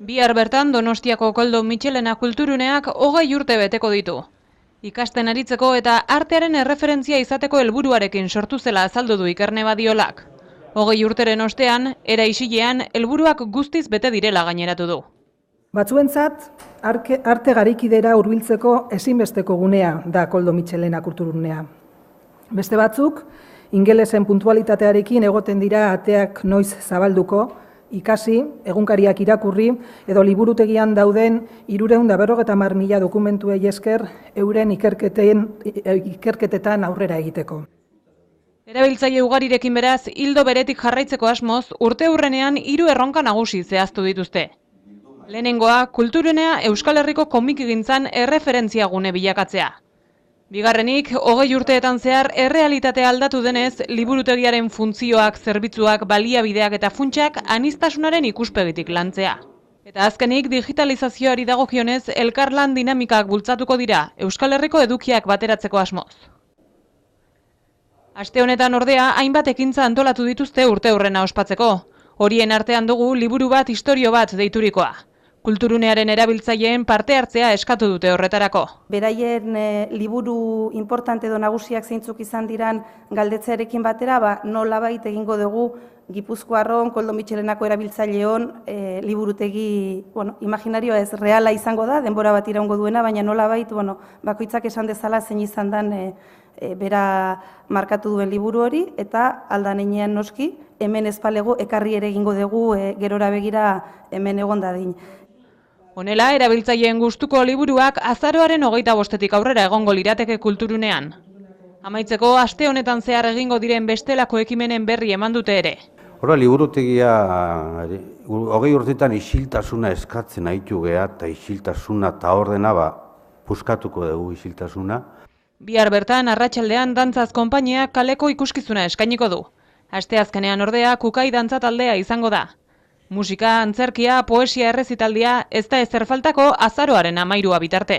Bihar bertan Donostiako Koldo Mitxelena kulturuneak 20 urte beteko ditu. Ikasten aritzeko eta artearen erreferentzia izateko helburuarekin sortu zela azaldu du Ikerne Badiolak. 20 urteren ostean, era isilean, helburuak guztiz bete direla gaineratu du. Batzuentzat, arte garaikidera hurbiltzeko ezinbesteko gunea da Koldo Mitxelena kulturunea. Beste batzuk, ingelesen puntualitatearekin egoten dira ateak noiz zabalduko, ikasi, egunkariak irakurri, edo liburutegian dauden 350.000 dokumentuei esker euren ikerketetan aurrera egiteko. Erabiltzaile ugarirekin beraz, ildo beretik jarraitzeko asmoz, urte hurrenean 3 erronka nagusi zehaztu dituzte. Lehenengoa, kulturunea Euskal Herriko komikigintzan erreferentzia gune bilakatzea. Bigarrenik, 20 urteetan zehar errealitatea aldatu denez, liburutegiaren funtzioak, zerbitzuak, baliabideak eta funtsak aniztasunaren ikuspegitik lantzea. Eta azkenik, digitalizazioari dagokionez, elkarlan dinamikak bultzatuko dira, Euskal Herriko edukiak bateratzeko asmoz. Aste honetan ordea, hainbat ekintza antolatu dituzte urte hurrena ospatzeko. Horien artean dugu liburu bat istorio bat deiturikoa. Kulturunearen erabiltzaileen parte hartzea eskatu dute horretarako. Beraien liburu importante edo nagusiak zeintzuk izan diran galdetzearekin batera, nolabait egingo dugu Gipuzkoarron, Koldo Mitxelenako erabiltzaileon liburutegi, imaginarioa ez reala izango da, denbora bat iraungo duena, baina nolabait, bakoitzak esan dezala zein izan dan bera markatu duen liburu hori, eta aldan heinean noski, hemen ezpalego ekarri ere egingo dugu gerora begira hemen egon dadin. Honela, erabiltzaileen gustuko liburuak azaroaren 25-etik aurrera egongo lirateke kulturunean. Amaitzeko, aste honetan zehar egingo diren bestelako ekimenen berri eman dute ere. Hora, liburutegia 20 urtetan isiltasuna eskatzen haitu geha, eta isiltasuna eta ordena puskatuko dugu isiltasuna. Bihar bertan, arratsaldean dantzaz konpainia kaleko ikuskizuna eskainiko du. Asteazkenean ordea, Kukai dantza taldea izango da. Musika, antzerkia, poesia errezitaldia, ez da ezer faltako azaroaren 13 bitarte.